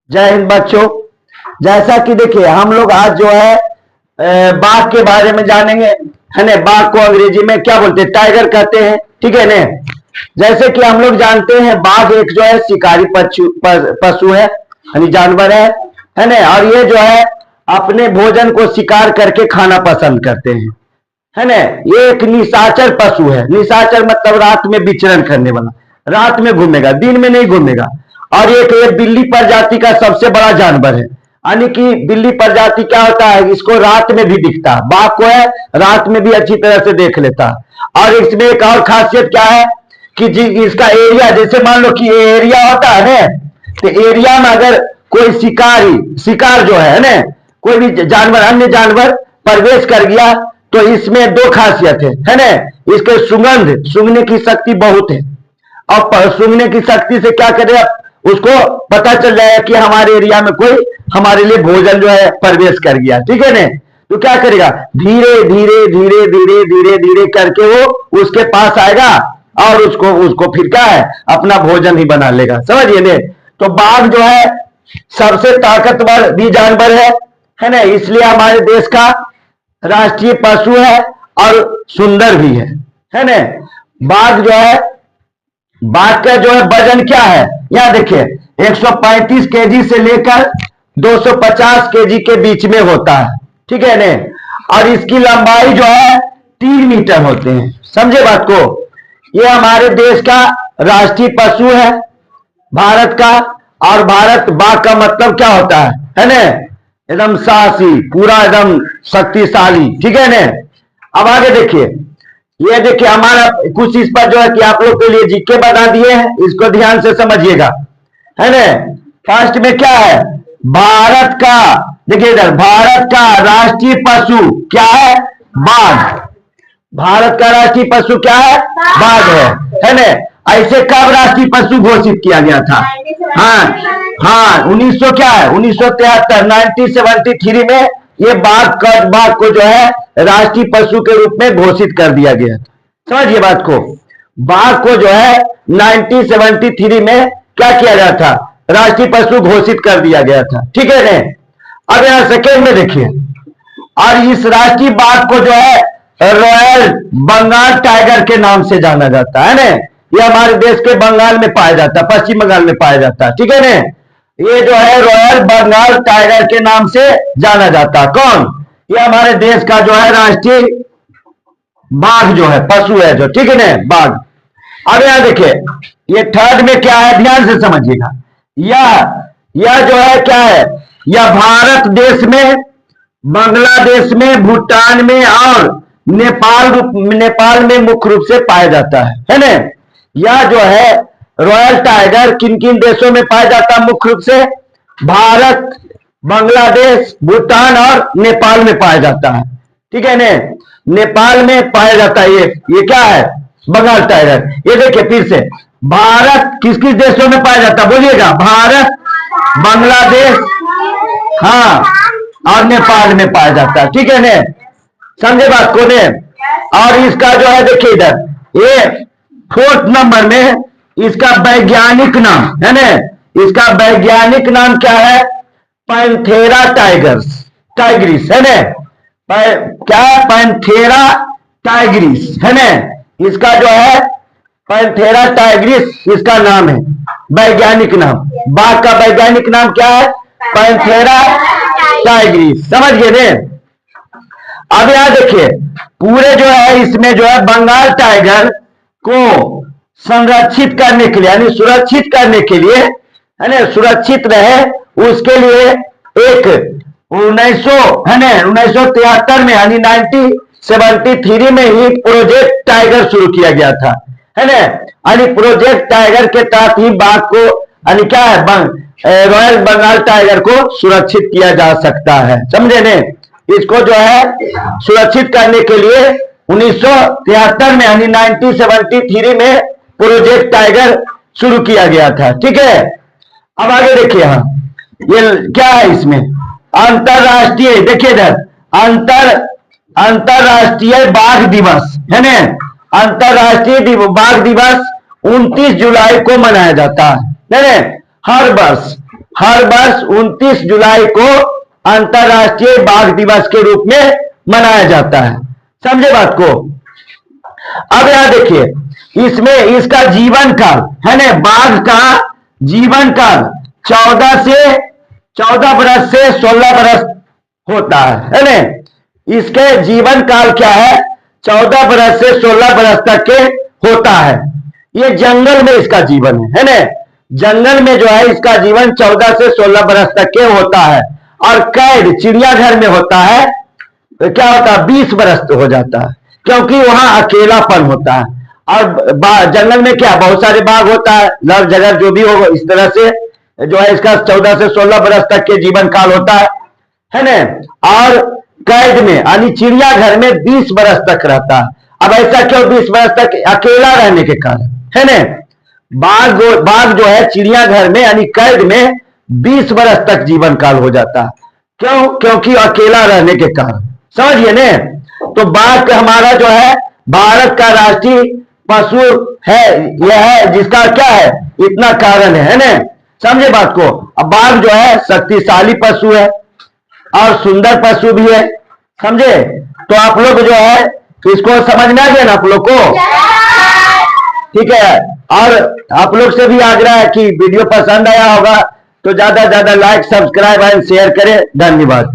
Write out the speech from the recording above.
जय हिंद बच्चों। जैसा कि देखिए हम लोग आज जो है बाघ के बारे में जानेंगे, है ना। बाघ को अंग्रेजी में क्या बोलते हैं? टाइगर कहते हैं, ठीक है ना। जैसे कि हम लोग जानते हैं बाघ एक जो है शिकारी पशु है, यानी जानवर है ना। और ये जो है अपने भोजन को शिकार करके खाना पसंद करते हैं, है ना। ये एक निशाचर पशु है। निशाचर मतलब रात में विचरण करने वाला, रात में घूमेगा, दिन में नहीं घूमेगा। और ये बिल्ली प्रजाति का सबसे बड़ा जानवर है, यानी कि बिल्ली प्रजाति क्या होता है, इसको रात में भी दिखता है। बाघ को है रात में भी अच्छी तरह से देख लेता है। और इसमें एक और खासियत क्या है कि इसका एरिया, जैसे मान लो कि एरिया होता है ना, तो एरिया में अगर कोई शिकार जो है ना, कोई भी जानवर, अन्य जानवर प्रवेश कर गया तो इसमें दो खासियत है ना। इसके सूंघने की शक्ति बहुत है, और सूंघने की शक्ति से क्या करेगा, उसको पता चल जाएगा कि हमारे एरिया में कोई हमारे लिए भोजन जो है प्रवेश कर गया, ठीक है ना। तो क्या करेगा, धीरे धीरे धीरे धीरे धीरे धीरे करके वो उसके पास आएगा और उसको फिर क्या है, अपना भोजन ही बना लेगा, समझिए ने। तो बाघ जो है सबसे ताकतवर भी जानवर है ना। इसलिए हमारे देश का राष्ट्रीय पशु है और सुंदर भी है ना। बाघ जो है, बाघ का जो है वजन क्या है, यहां देखिए 135 केजी से लेकर 250 केजी के बीच में होता है, ठीक है ने। और इसकी लंबाई जो है 3 मीटर होते हैं, समझे बात को। ये हमारे देश का राष्ट्रीय पशु है, भारत का। और भारत, बाघ का मतलब क्या होता है ना, एकदम साहसी, पूरा एकदम शक्तिशाली, ठीक है ना। अब आगे देखिए, ये देखिए हमारा कुछ इस पर जो है कि आप लोग के लिए जीके बना दिए हैं, इसको ध्यान से समझिएगा, है ना। फर्स्ट में क्या है, भारत का, देखिए इधर, भारत का राष्ट्रीय पशु क्या है, बाघ। भारत का राष्ट्रीय पशु क्या है, बाघ है ना। ऐसे कब राष्ट्रीय पशु घोषित किया गया था? हाँ 1900 क्या है, 1973 में ये बाघ को जो है राष्ट्रीय पशु के रूप में घोषित कर दिया गया। समझिए बात को, बाघ को जो है 1973 में क्या किया गया था, राष्ट्रीय पशु घोषित कर दिया गया था, ठीक है ना। अब यहां सेकेंड में देखिए, और इस राष्ट्रीय बाघ को जो है रॉयल बंगाल टाइगर के नाम से जाना जाता है ना। ये हमारे देश के बंगाल में पाया जाता है, पश्चिम बंगाल में पाया जाता है, ठीक है ना। ये जो है रॉयल बंगाल टाइगर के नाम से जाना जाता है। कौन? ये हमारे देश का जो है राष्ट्रीय बाघ जो है, पशु है जो, ठीक है ना, बाघ। अब यहां देखिए, ये थर्ड में क्या है, ध्यान से समझिएगा। यह जो है क्या है, यह भारत देश में, बांग्लादेश में, भूटान में और नेपाल में मुख्य रूप से पाया जाता है ना। यह जो है रॉयल टाइगर किन किन देशों में पाया जाता है, मुख्य रूप से भारत, बांग्लादेश, भूटान और नेपाल में पाया जाता है, ठीक है ना। नेपाल में पाया जाता है ये क्या है, बंगाल टाइगर। ये देखिए फिर से, भारत किस किस देशों में पाया जाता है, बोलिएगा, भारत, बांग्लादेश, हाँ, और नेपाल में पाया जाता है, ठीक है ना। समझे बात को ने। और इसका जो है देखिए इधर, ये 4th नंबर में इसका वैज्ञानिक नाम है ना, इसका वैज्ञानिक नाम क्या है, पैंथेरा टाइग्रिस है ना। क्या, पैंथेरा टाइग्रिस है ना। इसका जो है पैंथेरा टाइग्रिस इसका नाम है, वैज्ञानिक नाम। बाघ का वैज्ञानिक नाम क्या है, पैंथेरा टाइग्रिस, समझ गए ने। अब यहां देखिए, पूरे जो है इसमें जो है बंगाल टाइगर को संरक्षित करने के लिए, यानी सुरक्षित करने के लिए, है ना, सुरक्षित रहे उसके लिए एक 1973 में, यानी 1973 में ही प्रोजेक्ट टाइगर शुरू किया गया था, है ना। यानी प्रोजेक्ट टाइगर के तहत ही बाघ को, यानी क्या है, रॉयल बंगाल टाइगर को सुरक्षित किया जा सकता है, समझे ने। इसको जो है सुरक्षित करने के लिए 1973 में, यानी 1973 में प्रोजेक्ट टाइगर शुरू किया गया था, ठीक है। अब आगे देखिए, हाँ ये क्या है, इसमें अंतरराष्ट्रीय, देखिए इधर, अंतरराष्ट्रीय बाघ दिवस है ना। अंतरराष्ट्रीय बाघ दिवस 29 जुलाई को मनाया जाता है ना, हर हर वर्ष 29 जुलाई को अंतरराष्ट्रीय बाघ दिवस के रूप में मनाया जाता है। समझे बात को? अब यहां देखिए, इसमें इसका जीवन काल है ना, बाघ का जीवन काल 14 बरस से 16 बरस होता है ना। इसके जीवन काल क्या है? 14 बरस से 16 बरस तक के होता है। ये जंगल में इसका जीवन है ना। जंगल में जो है इसका जीवन 14 से 16 बरस तक के होता है। और कैद चिड़ियाघर में होता है तो क्या होता है? 20 बरस हो जाता है, क्योंकि वहां अकेलापन होता है। और जंगल में क्या, बहुत सारे बाघ होता है, लड़ झगड़ जो भी हो, इस तरह से जो है इसका 14 से 16 बरस तक के जीवन काल होता है ना। और कैद में यानी चिड़ियाघर में 20 बरस तक रहता है। अब ऐसा क्यों 20 बरस तक? अकेला रहने के कारण है ना। बाघ जो है चिड़ियाघर में यानी कैद में 20 बरस तक जीवन काल हो जाता है। क्यों? क्योंकि अकेला रहने के कारण। समझिए ने। तो बाघ हमारा जो है भारत का राष्ट्रीय पशु है, यह है जिसका क्या है, इतना कारण है ना। समझे बात को? अब बाघ जो है शक्तिशाली पशु है और सुंदर पशु भी है। समझे? तो आप लोग जो है इसको समझ में आ गया ना आप लोग को? ठीक है। और आप लोग से भी आग्रह है कि वीडियो पसंद आया होगा तो ज्यादा से ज्यादा लाइक, सब्सक्राइब एंड शेयर करें। धन्यवाद।